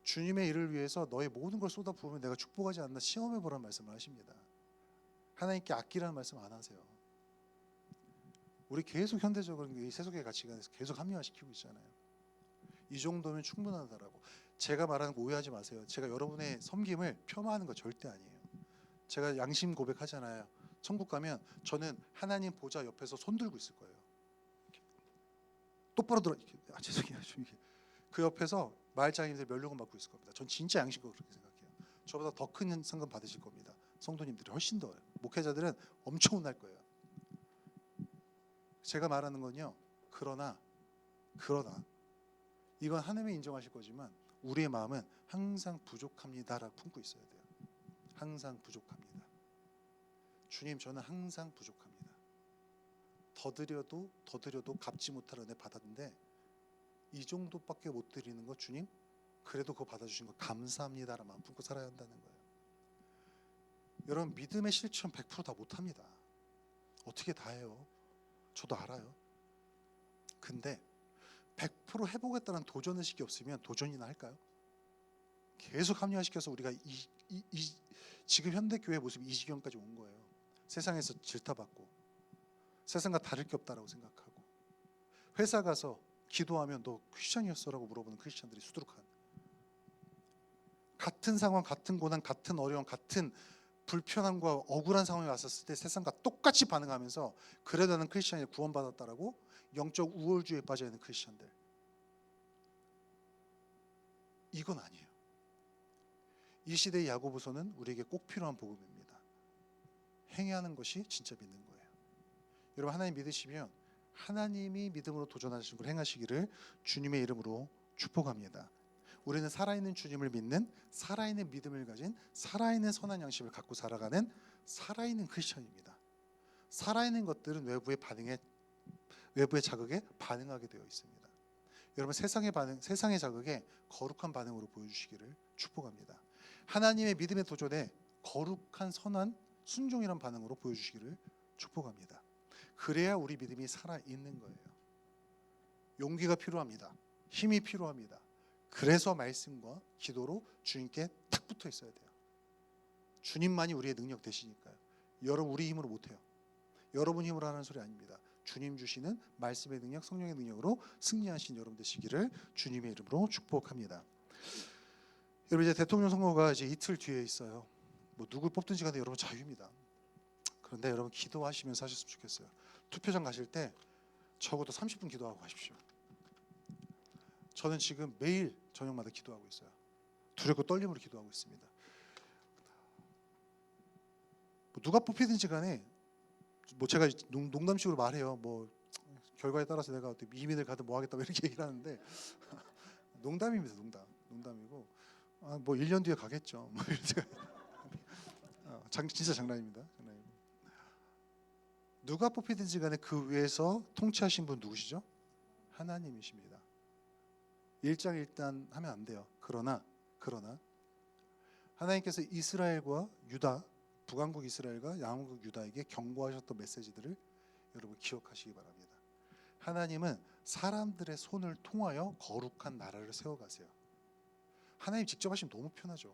주님의 일을 위해서 너의 모든 걸 쏟아부으면 내가 축복하지 않나 시험해보라는 말씀을 하십니다. 하나님께 아끼라는 말씀 안 하세요. 우리 계속 현대적으로 이 세속의 가치관에서 계속 합리화시키고 있잖아요. 이 정도면 충분하다라고. 제가 말하는 거 오해하지 마세요. 제가 여러분의 섬김을 폄하하는 거 절대 아니에요. 제가 양심 고백하잖아요. 천국 가면 저는 하나님 보좌 옆에서 손 들고 있을 거예요. 똑바로 들어. 죄송해요. 그 옆에서 마을장님들 면류금 받고 있을 겁니다. 전 진짜 양심적으로 그렇게 생각해요. 저보다 더 큰 상금 받으실 겁니다. 성도님들이 훨씬 더. 목회자들은 엄청 혼날 거예요. 제가 말하는 건요. 그러나 이건 하나님이 인정하실 거지만 우리의 마음은 항상 부족합니다라고 품고 있어야 돼요. 항상 부족합니다. 주님, 저는 항상 부족합니다. 더 드려도 갚지 못할 은혜 받았는데 이 정도밖에 못 드리는 거 주님, 그래도 그거 받아주신 거 감사합니다라는 마음 품고 살아야 한다는 거예요. 여러분, 믿음의 실천 100% 다 못합니다. 어떻게 다 해요? 저도 알아요. 근데 100% 해보겠다는 도전의식이 없으면 도전이나 할까요? 계속 합리화시켜서 우리가 지금 현대교회 모습이 이 지경까지 온 거예요. 세상에서 질타받고 세상과 다를 게 없다라고 생각하고 회사 가서 기도하면 너 크리스찬이었어? 라고 물어보는 크리스찬들이 수두룩한, 같은 상황, 같은 고난, 같은 어려움, 같은 불편함과 억울한 상황이 왔었을 때 세상과 똑같이 반응하면서 그래도 나는 크리스찬이 구원받았다라고 영적 우월주의에 빠져있는 크리스찬들, 이건 아니에요. 이 시대의 야고보서는 우리에게 꼭 필요한 복음입니다. 행하는 것이 진짜 믿는 거예요. 여러분, 하나님 믿으시면 하나님이 믿음으로 도전하신 걸 행하시기를 주님의 이름으로 축복합니다. 우리는 살아있는 주님을 믿는 살아있는 믿음을 가진 살아있는 선한 양심을 갖고 살아가는 살아있는 크리스천입니다. 살아있는 것들은 외부의 자극에 반응하게 되어 있습니다. 여러분, 세상의 자극에 거룩한 반응으로 보여주시기를 축복합니다. 하나님의 믿음의 도전에 거룩한 선한 순종이란 반응으로 보여주시기를 축복합니다. 그래야 우리 믿음이 살아있는 거예요. 용기가 필요합니다. 힘이 필요합니다. 그래서 말씀과 기도로 주님께 탁 붙어 있어야 돼요. 주님만이 우리의 능력 되시니까요. 여러분, 우리 힘으로 못해요. 여러분 힘으로 하는 소리 아닙니다. 주님 주시는 말씀의 능력, 성령의 능력으로 승리하신 여러분 되시기를 주님의 이름으로 축복합니다. 여러분, 이제 대통령 선거가 이제 이틀 뒤에 있어요. 뭐 누굴 뽑든지 간에 여러분 자유입니다. 그런데 여러분, 기도하시면서 하셨으면 좋겠어요. 투표장 가실 때 적어도 30분 기도하고 가십시오. 저는 지금 매일 저녁마다 기도하고 있어요. 두렵고 떨림으로 기도하고 있습니다. 누가 뽑히든지 간에 뭐 제가 농담식으로 말해요. 뭐 결과에 따라서 내가 어떻게 이민을 가든 뭐 하겠다 이렇게 얘기를 하는데 농담입니다. 농담이고 뭐 1년 뒤에 가겠죠. 뭐 진짜 장난입니다. 누가 뽑히든지 간에 그 위에서 통치하신 분 누구시죠? 하나님이십니다. 일장일단 하면 안 돼요. 그러나 하나님께서 이스라엘과 유다, 북왕국 이스라엘과 양왕국 유다에게 경고하셨던 메시지들을 여러분 기억하시기 바랍니다. 하나님은 사람들의 손을 통하여 거룩한 나라를 세워가세요. 하나님 직접 하시면 너무 편하죠.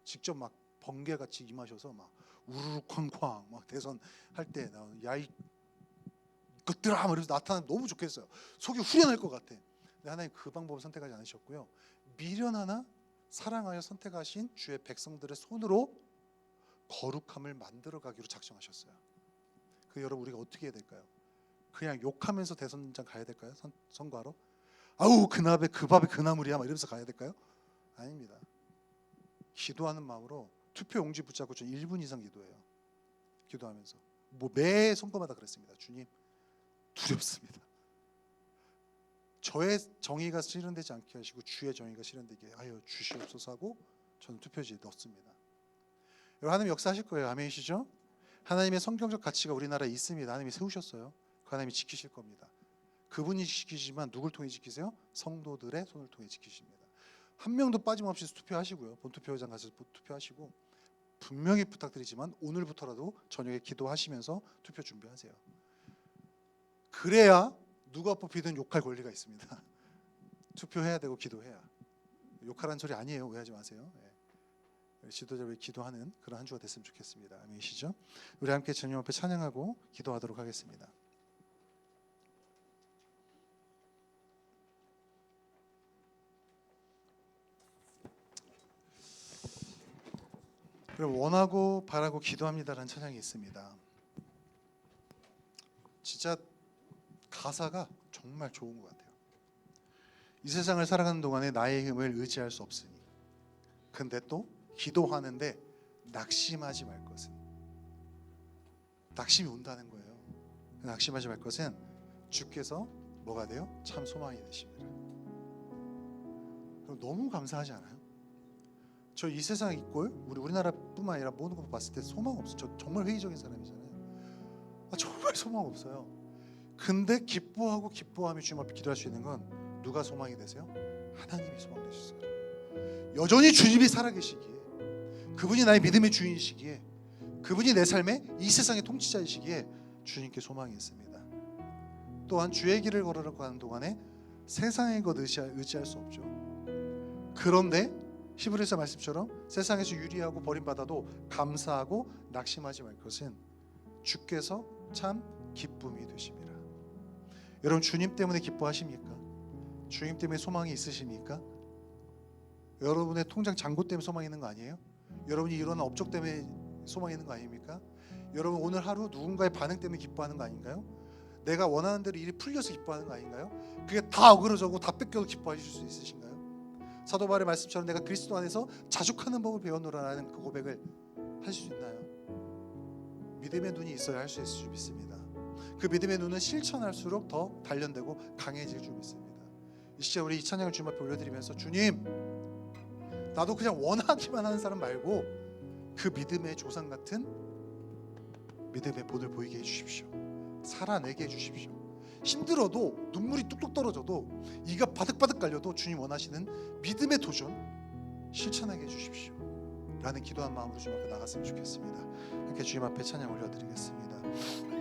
직접 막 번개같이 임하셔서 막 우르르 쾅쾅 막 대선 할 때 야이 것들아 이러면서 나타나면 너무 좋겠어요. 속이 후련할 것 같아. 근데 하나님 그 방법을 선택하지 않으셨고요. 미련하나 사랑하여 선택하신 주의 백성들의 손으로 거룩함을 만들어가기로 작정하셨어요. 그 여러분 우리가 어떻게 해야 될까요? 그냥 욕하면서 대선장 가야 될까요? 선거하러? 아우 그 밥에 그 나물이야 막 이러면서 가야 될까요? 아닙니다. 기도하는 마음으로 투표용지 붙잡고 저 1분 이상 기도해요. 기도하면서 매 선거마다 그랬습니다. 주님 두렵습니다. 저의 정의가 실현되지 않게 하시고 주의 정의가 실현되게 하여 주시옵소서 하고 저는 투표지에 넣습니다. 여러분 하나님 역사하실 거예요. 아멘이시죠? 하나님의 성경적 가치가 우리나라에 있습니다. 하나님이 세우셨어요. 그 하나님이 지키실 겁니다. 그분이 지키시지만 누굴 통해 지키세요? 성도들의 손을 통해 지키십니다. 한 명도 빠짐없이 투표하시고요. 본투표장 가서 투표하시고 분명히 부탁드리지만 오늘부터라도 저녁에 기도하시면서 투표 준비하세요. 그래야 누가 뽑히든 욕할 권리가 있습니다. 투표해야 되고 기도해야. 욕하라는 소리 아니에요. 오해하지 마세요. 지도자를 기도하는 그런 한 주가 됐으면 좋겠습니다. 아멘이시죠? 우리 함께 주님 앞에 찬양하고 기도하도록 하겠습니다. 그럼 원하고 바라고 기도합니다라는 찬양이 있습니다. 진짜 가사가 정말 좋은 것 같아요. 이 세상을 살아가는 동안에 나의 힘을 의지할 수 없으니 근데 또 기도하는데 낙심하지 말 것은 낙심이 온다는 거예요. 낙심하지 말 것은 주께서 뭐가 돼요? 참 소망이 되십니다. 그럼 너무 감사하지 않아요? 저 이 세상 있고 우리나라뿐만 아니라 모든 것 봤을 때 소망 없어요. 저 정말 회의적인 사람이잖아요. 정말 소망 없어요. 근데 기뻐하며 주님 앞에 기도할 수 있는 건 누가 소망이 되세요? 하나님이 소망 되셨어요. 여전히 주님이 살아계시기에 그분이 나의 믿음의 주인이시기에 그분이 내 삶의 이 세상의 통치자이시기에 주님께 소망이 있습니다. 또한 주의 길을 걸어가는 동안에 세상의 것 의지할 수 없죠. 그런데 히브리서 말씀처럼 세상에서 유리하고 버림받아도 감사하고 낙심하지 말 것은 주께서 참 기쁨이 되십니다. 여러분 주님 때문에 기뻐하십니까? 주님 때문에 소망이 있으십니까? 여러분의 통장 잔고 때문에 소망이 있는 거 아니에요? 여러분이 일어난 업적 때문에 소망이 있는 거 아닙니까? 여러분 오늘 하루 누군가의 반응 때문에 기뻐하는 거 아닌가요? 내가 원하는 대로 일이 풀려서 기뻐하는 거 아닌가요? 그게 다 어그러져고 다 뺏겨도 기뻐하실 수 있으신가요? 사도 바울의 말씀처럼 내가 그리스도 안에서 자족하는 법을 배웠노라라는 그 고백을 하실 수 있나요? 믿음의 눈이 있어야 할 수 있을 줄 믿습니다. 그 믿음의 눈은 실천할수록 더 단련되고 강해질 줄 믿습니다. 이 시간 우리 이 찬양을 주님 앞에 올려드리면서 주님 나도 그냥 원하기만 하는 사람 말고 그 믿음의 조상 같은 믿음의 본을 보이게 해주십시오. 살아내게 해주십시오. 힘들어도 눈물이 뚝뚝 떨어져도 이가 바득바득 깔려도 주님 원하시는 믿음의 도전 실천하게 해주십시오 라는 기도한 마음으로 주님 앞에 나갔으면 좋겠습니다. 함께 주님 앞에 찬양 올려드리겠습니다.